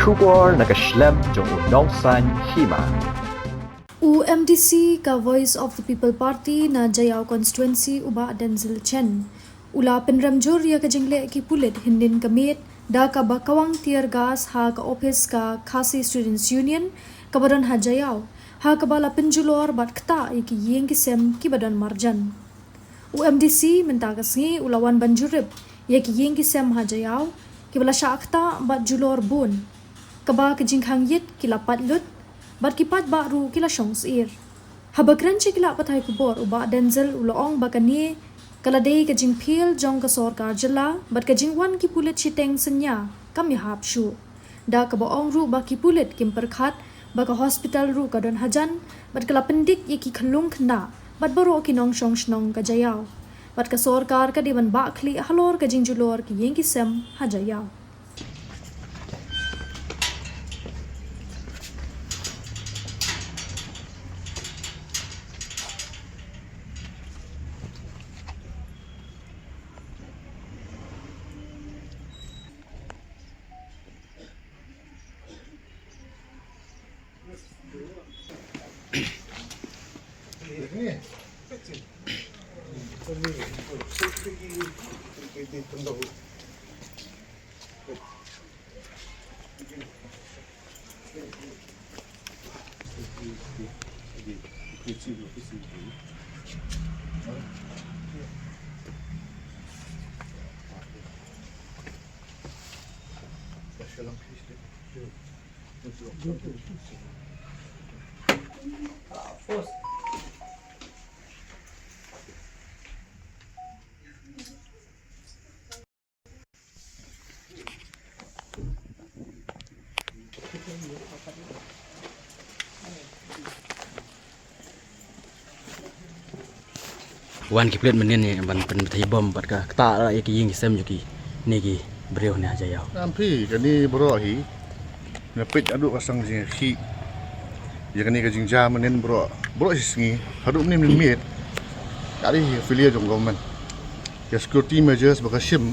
Shubor nakaslem jong unongsan hima. UMDC ka Voice of the People Party na Jayau constituency uba Denzil Chen. Ula penramjur ya ka jingle ki pulit hindin kamit da ka bakawang tear gas ha ka office ka Khasi Students Union ka badan ha Jayau ha ka bala penjulor bat kta ki yeng ki sem ki badan marjan. UMDC minta ka singi ulawan banjurib ya ki yeng ki sem ha Jayau ki bala syakta bat julor bun. Kaba ka jingkhang yit ki lapat lut bat kipat baru kila syongs ir. Habakran ci kila patay kubor uba Denzel uloong bakani kaladei ka jingpil jong ka sorkar jela bat ka jingwan ki pulit chiteng senya kami hap shu. Da ka boong ru ba ki pulit kim perkhat ba ka hospital ru ka don hajan bat kala pendik ye ki khalung khna bat baro ki nong syong shnong ka jayaw. Bat ka sorkar ka diban bakli halor ka jingjulor ki yeng ki sem hajayaw. Wan ki plate menen ni ban pen thai bom bat ka ta la ki ying sem juki ni ki breu ni aja yau Nampi kani bro hi napit adu kasang jing hi ya kani ka jing jam menen bro singi hadu ni mit kali filia jong government ya security measures baka sim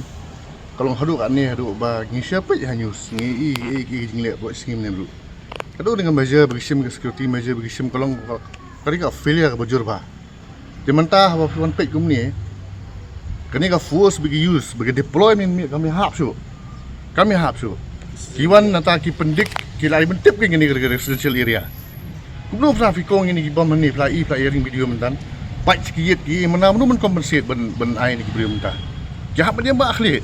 kalau hadu kan ni hadu ba ngi siapa ya news ngi jing le bro singi menen bro hadu dengan measure bagi sim security measure bagi sim kalau kali ka filia ka bajur ba di mentah apa pun pek kum ni kani ka force bagi use bagi deployment mi kami hap su kiwan nata ki pendik ki lai mentip ke ngini gara residential area kubno pernah fikong ini ki bom ni plai ring video mentan pak sikit ki mana men compensate ben ai ni ki beri mentah jahat dia ba akhli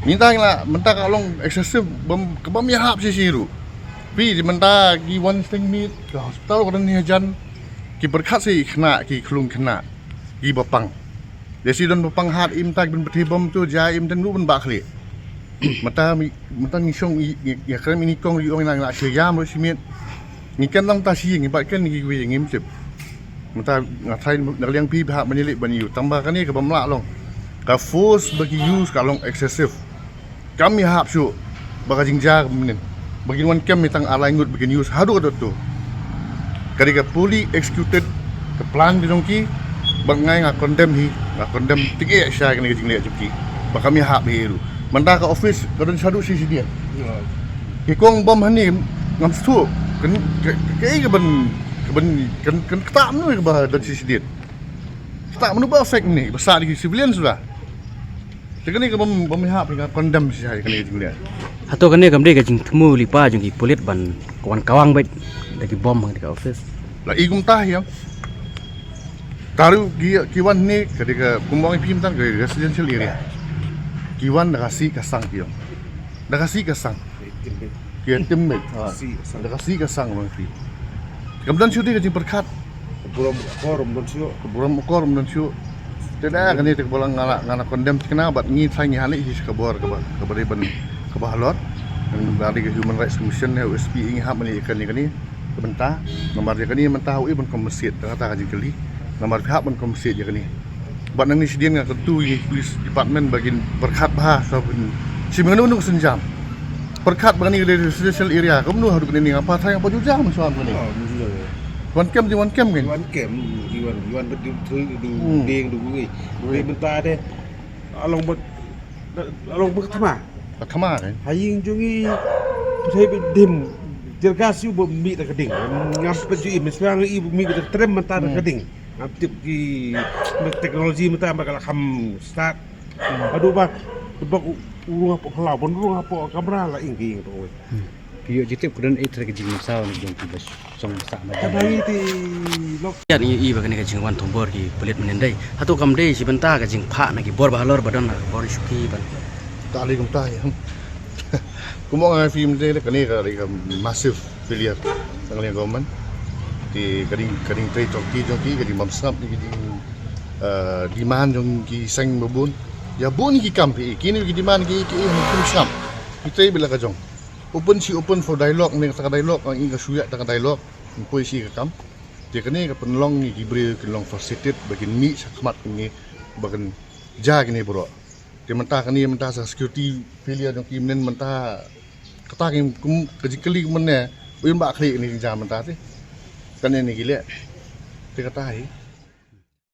minta lah mentah kalong excessive bom ke bom ya hap siru pi di mentah ki one thing meet ke hospital kan ni hajan ki berkat si kena ki klung kena ki bapang desi don bapang hat im tak ben beti bom tu ja im dan lu ben bakli mata ni song ya kan ini kong ri ong nang la syam ro simit ni kan lang ta si ngi bat kan ni wi ngim sip mata ngathai nak liang pi ha menyelit ban yu tambah kan ni ke bamla long ka force bagi use ka long excessive kami hap su bagi jingja menen bagi wan kem mitang alai ngut bagi use hadu tu ketika fully executed ke plan di dongki bangai ngak condemn tiga sya kena jingle jumki ba kami hak biru manda ka office kadon sadu si dia ki kong bom hani ngam stu kan ke ben kan ketak nu ke ba dan si dia ketak menu ba effect ni besar di civilian sudah tekan ni ke bom hak ngak condemn si kena jingle atau kan ni kamde ka jing temu lipa jung ki polit ban kawan kawang bet dagi bom di ka office la igum tah yang taru kiwan ni ketika kumbang pim tan ke residential area kiwan dah kasih kasang kiong dah kasih kasang kian timbe dah kasih kasang bang pi kemudian syuti ke berkat buram korum dan syu tidak kan ni terbolang ngala condemn kena bat ngi sai ngi halik his kabor ke bari ban ke bahalot dari ke human rights commission USP ingi hak meni ikan ni kan ni bentah nomor dia kan ni mentah ui ban komsit kata kaji kali nomor pihak ban komsit je kan ni bat nang ni sidien ngak ketu police department bagin berkat bahasa si mengenu senjam berkat bani dari residential area kamu nu harus ni apa sayang apa jujang soal ni one camp kan one camp iwan betul du deng du ui bentah deh along ber thama kan haying jungi Saya dim Jelgasi bu mi da keding. Ngam peju im sekarang ibu mi da trem mata da keding. Ngam tip ki teknologi mata bakal ham start. Aduh ba urung apa pala pun urung apa kamera lah ingki tu. Piyo jitip kudan itra ke jing sao ni jong tibas song sa ma Tapi ti lok Ya ni bagan ka jing wan thombor ki pelit menendai hatu kam dei si benta ka jing pha na ki bor bahalor badan na bor shuki ban Tak ada kumta ya. Kumong ang film dia kani ka massive failure sang liang government. Ti kading trai joki kading mamsap ni kading demand jong ki sang babun. Ya bun ki kampi kini ki demand ki kumsam. Kita bila ka jong. Open for dialogue ni ka dialogue ang inga suya ta dialogue. Puisi ka kam. Ti kani ka penlong ni gibre kenlong facilitate bagin mi sakmat ni bagan ja kini bro. Dia mentah kan dia mentah security failure yang kimnen mentah kata kim kum kejikeli kumene, uin bak klik ni jam mentah tu, kan ini gila, dia kata